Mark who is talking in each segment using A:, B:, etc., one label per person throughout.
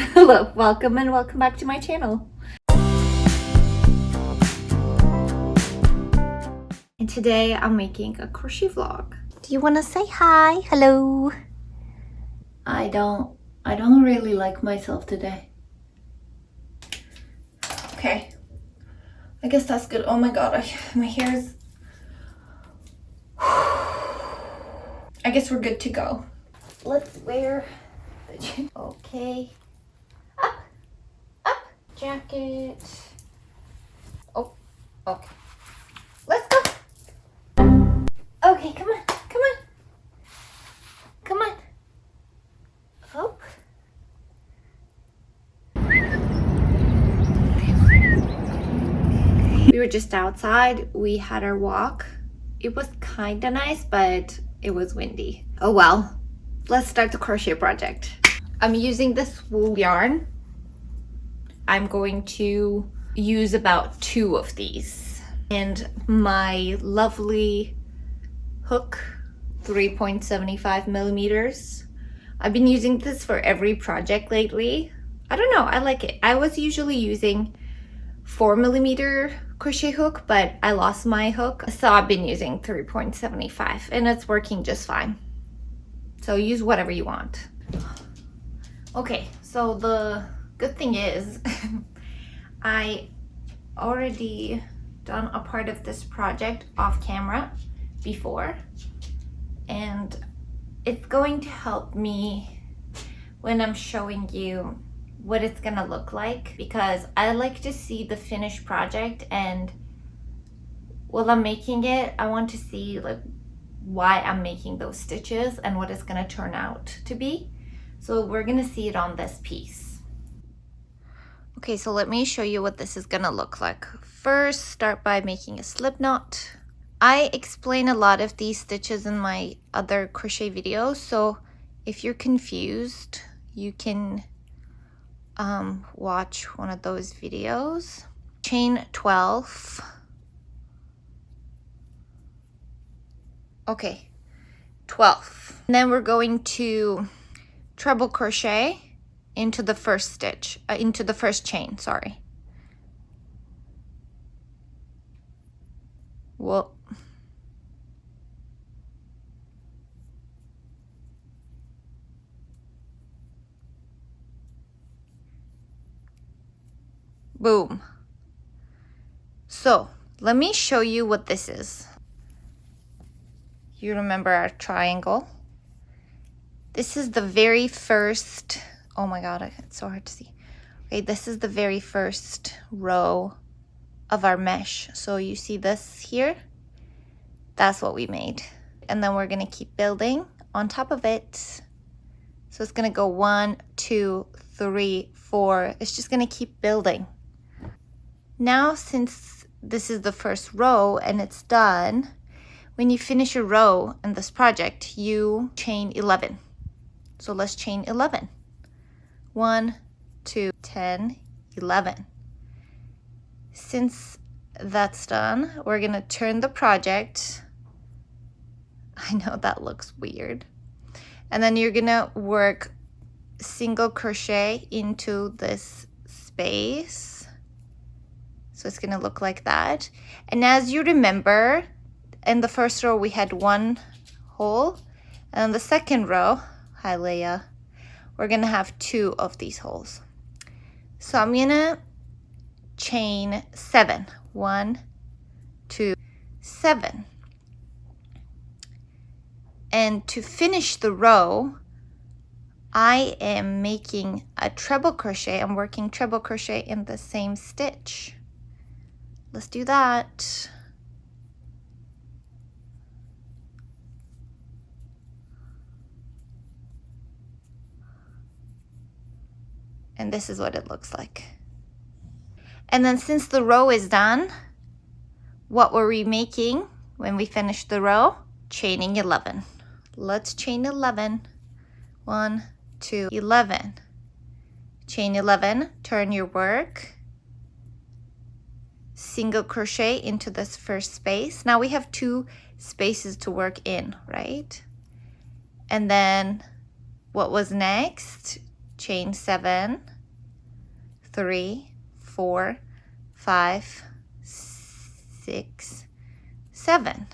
A: Hello, welcome and welcome back to my channel. And today I'm making a crochet vlog. Do you want to say hi? Hello. I don't really like myself today. Okay. I guess that's good. Oh my god, my hair is... I guess we're good to go. Let's wear the... Okay. Up. Jacket. Oh, okay. Let's go. Okay, come on. Oh. We were just outside. We had our walk. It was kind of nice, but it was windy. Oh well. Let's start the crochet project. I'm using this wool yarn. I'm going to use about 2 of these. And my lovely hook, 3.75 millimeters. I've been using this for every project lately. I don't know, I like it. I was usually using 4 millimeter crochet hook, but I lost my hook. So I've been using 3.75 and it's working just fine. So use whatever you want. Okay, so the good thing is I already done a part of this project off camera before, and it's going to help me when I'm showing you what it's gonna look like, because I like to see the finished project, and while I'm making it I want to see like why I'm making those stitches and what it's gonna turn out to be. So we're gonna see it on this piece. Okay, so let me show you what this is gonna look like. First, start by making a slip knot. I explain a lot of these stitches in my other crochet videos, so if you're confused, you can watch one of those videos. Chain 12. Okay, 12. And then we're going to treble crochet into the first stitch, into the first chain, sorry. Well, boom. So let me show you what this is. You remember our triangle? This is the very first, oh my god, it's so hard to see. Okay, this is the very first row of our mesh. So you see this here? That's what we made. And then we're gonna keep building on top of it. So it's gonna go 1, 2, 3, 4. It's just gonna keep building. Now, since this is the first row and it's done, when you finish a row in this project, you chain 11. So let's chain 11. 1, 2, 10, 11. Since that's done, we're gonna turn the project. I know that looks weird. And then you're gonna work single crochet into this space. So it's gonna look like that. And as you remember, in the first row we had 1 hole, and in the second row, hi Leia, we're gonna have 2 of these holes. So I'm gonna chain 7. 1, 2, 7. And to finish the row, I am making a treble crochet. I'm working treble crochet in the same stitch. Let's do that. And this is what it looks like. And then since the row is done, what were we making when we finished the row? Chaining 11. Let's chain 11. 1, 2, 11. Chain 11, turn your work. Single crochet into this first space. Now we have 2 spaces to work in, right? And then what was next? chain 7, 3, 4, 5, 6, 7,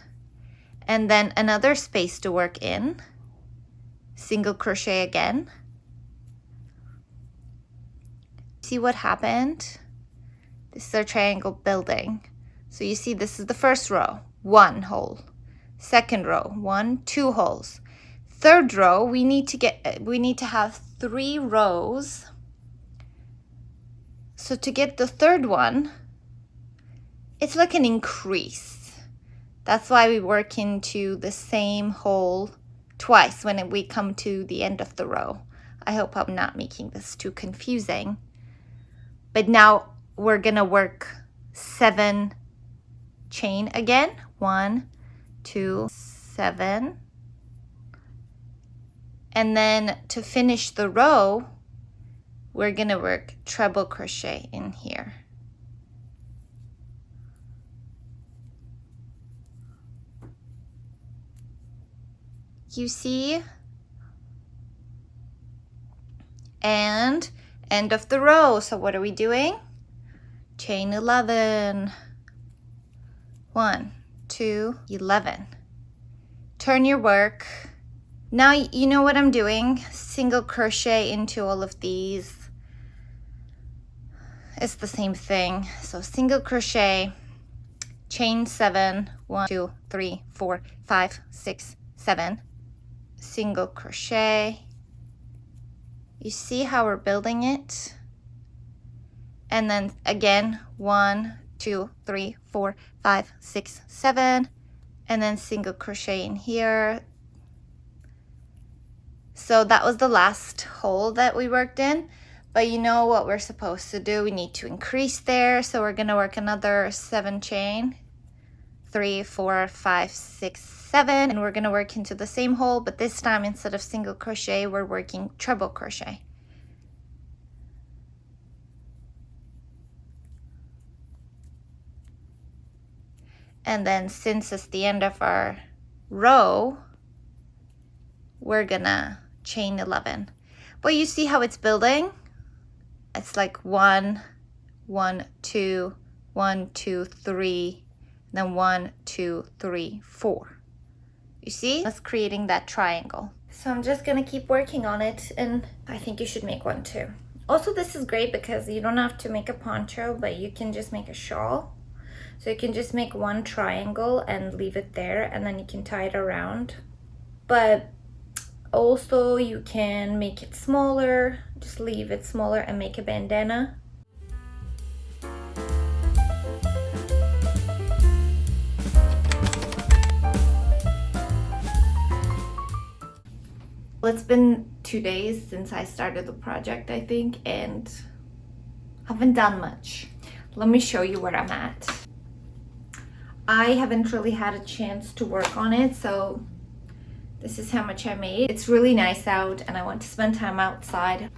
A: and then another space to work in, single crochet again. See what happened? This is our triangle building. So you see this is the first row, 1 hole. Second row, 1, 2 holes. Third row, we need to have 3 rows. So to get the third one, it's like an increase. That's why we work into the same hole twice when we come to the end of the row. I hope I'm not making this too confusing. But now we're gonna work 7 chain again. 1, 2, 7. And then to finish the row, we're gonna work treble crochet in here. You see? And end of the row. So what are we doing? Chain 11. 1, 2, 11. Turn your work. Now you know what I'm doing. Single crochet into all of these. It's the same thing. So single crochet, chain 7, 1, 2, 3, 4, 5, 6, 7. Single crochet. You see how we're building it? And then again, 1, 2, 3, 4, 5, 6, 7, and then single crochet in here. So that was the last hole that we worked in, but you know what we're supposed to do. We need to increase there, so we're gonna work another 7 chain, 3, 4, 5, 6, 7, and we're gonna work into the same hole, but this time instead of single crochet, we're working treble crochet. And then since it's the end of our row, we're gonna chain 11. But you see how it's building? It's like 1, 1, 2, 1, 2, 3, then 1, 2, 3, 4. You see? That's creating that triangle. So I'm just gonna keep working on it, and I think you should make one too. Also, this is great because you don't have to make a poncho, but you can just make a shawl. So you can just make one triangle and leave it there, and then you can tie it around. But also you can make it smaller, just leave it smaller and make a bandana. Well, it's been 2 days since I started the project, I think, and haven't done much. Let me show you where I'm at. I haven't really had a chance to work on it, so this is how much I made. It's really nice out and I want to spend time outside.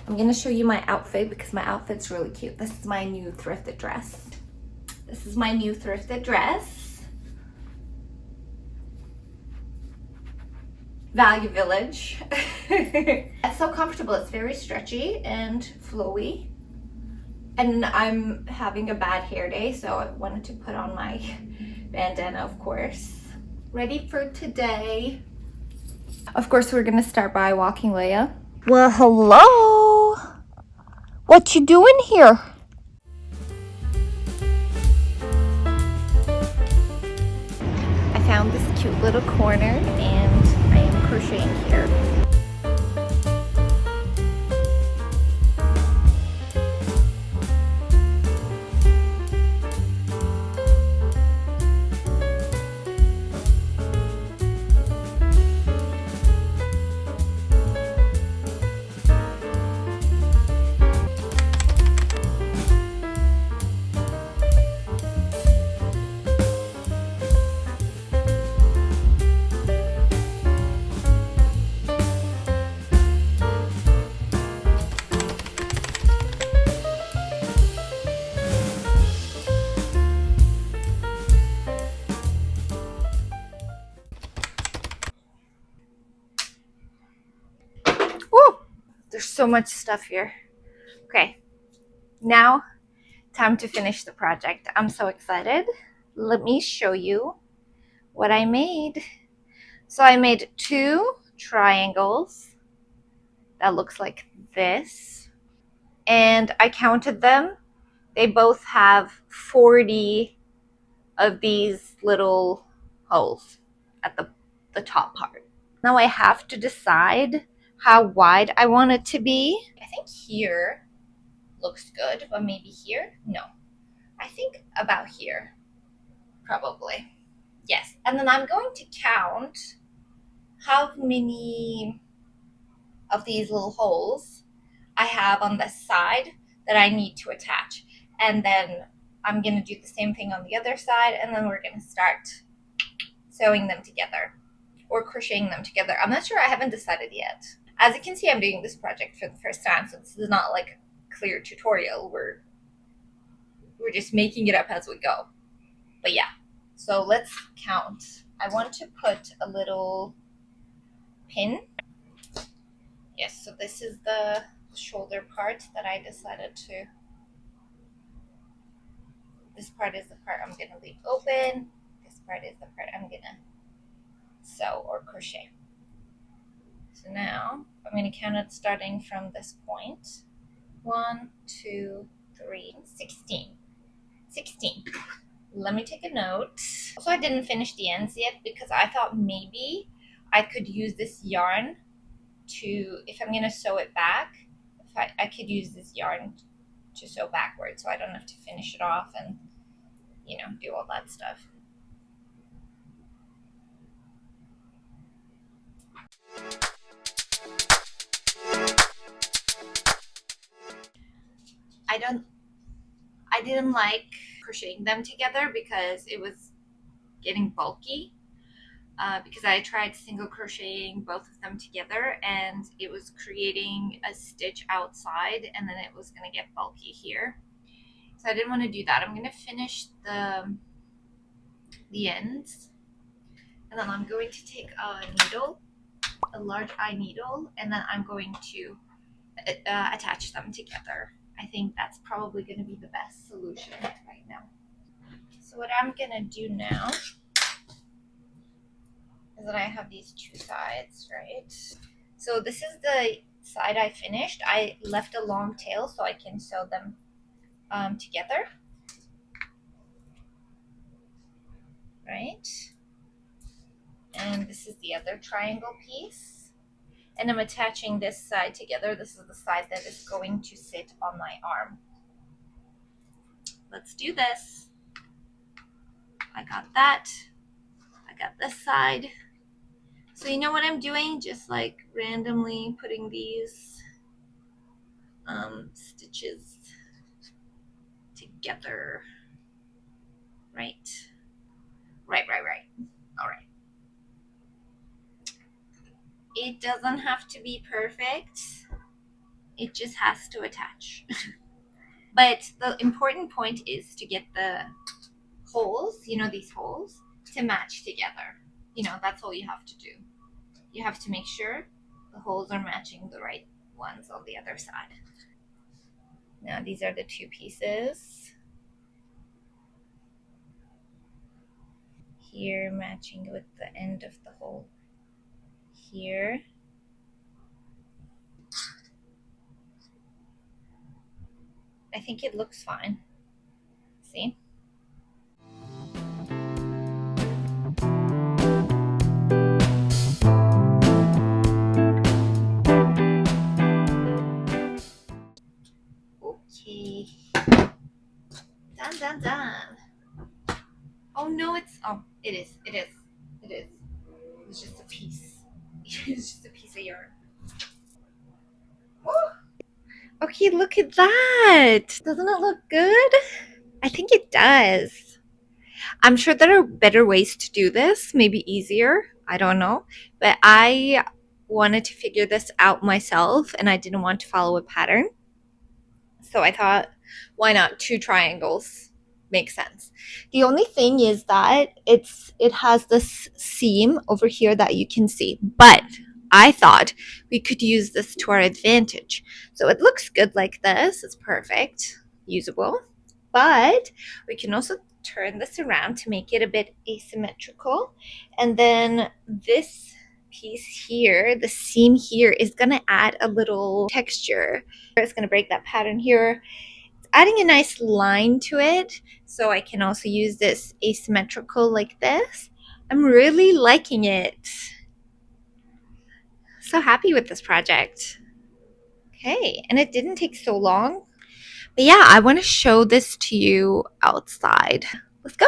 A: I'm gonna show you my outfit because my outfit's really cute. This is my new thrifted dress. This is my new thrifted dress. Value Village. It's so comfortable. It's very stretchy and flowy. And I'm having a bad hair day, so I wanted to put on my bandana, of course. Ready for today. Of course, we're gonna start by walking Leia. Well, hello. What you doing here? I found this cute little corner and I am crocheting here. so much stuff here. Okay, now time to finish the project. I'm so excited. Let me show you what I made. So I made 2 triangles that looks like this, and I counted them. They both have 40 of these little holes at the top part. Now I have to decide how wide I want it to be. I think here looks good, but maybe here? No. I think about here, probably. Yes, and then I'm going to count how many of these little holes I have on this side that I need to attach. And then I'm going to do the same thing on the other side, and then we're going to start sewing them together or crocheting them together. I'm not sure, I haven't decided yet. As you can see, I'm doing this project for the first time, so this is not like a clear tutorial. We're just making it up as we go. But yeah, so let's count. I want to put a little pin. Yes, so this is the shoulder part that I decided to. This part is the part I'm going to leave open. This part is the part I'm going to sew or crochet. So now I'm going to count it starting from this point. 1, 2, 3, 16. 16. Let me take a note. Also, I didn't finish the ends yet because I thought maybe I could use this yarn to, if I'm going to sew it back, if I could use this yarn to sew backwards so I don't have to finish it off and, you know, do all that stuff. I didn't like crocheting them together because it was getting bulky. Because I tried single crocheting both of them together and it was creating a stitch outside and then it was going to get bulky here. So I didn't want to do that. I'm going to finish the ends, and then I'm going to take a needle, a large eye needle, and then I'm going to attach them together. I think that's probably going to be the best solution right now. So what I'm going to do now is that I have these 2 sides, right? So this is the side I finished. I left a long tail so I can sew them together, right? And this is the other triangle piece. And I'm attaching this side together. This is the side that is going to sit on my arm. Let's do this. I got that. I got this side. So you know what I'm doing? Just like randomly putting these stitches together. Right. Right. All right. It doesn't have to be perfect. It just has to attach. But the important point is to get the holes, you know, these holes, to match together. You know, that's all you have to do. You have to make sure the holes are matching the right ones on the other side. Now these are the 2 pieces. Here matching with the end of the hole here. I think it looks fine. See? Okay. Done. Oh no, it is. It's just a piece. It's just a piece of yarn. Woo! Okay, look at that. Doesn't it look good? I think it does. I'm sure there are better ways to do this, maybe easier. I don't know. But I wanted to figure this out myself and I didn't want to follow a pattern. So I thought, why not 2 triangles? Makes sense. The only thing is that it has this seam over here that you can see. But I thought we could use this to our advantage. So it looks good like this. It's perfect, usable. But we can also turn this around to make it a bit asymmetrical. And then this piece here, the seam here, is going to add a little texture. It's going to break that pattern here. It's adding a nice line to it. So I can also use this asymmetrical like this. I'm really liking it. So happy with this project. Okay, and it didn't take so long. But yeah, I want to show this to you outside. Let's go.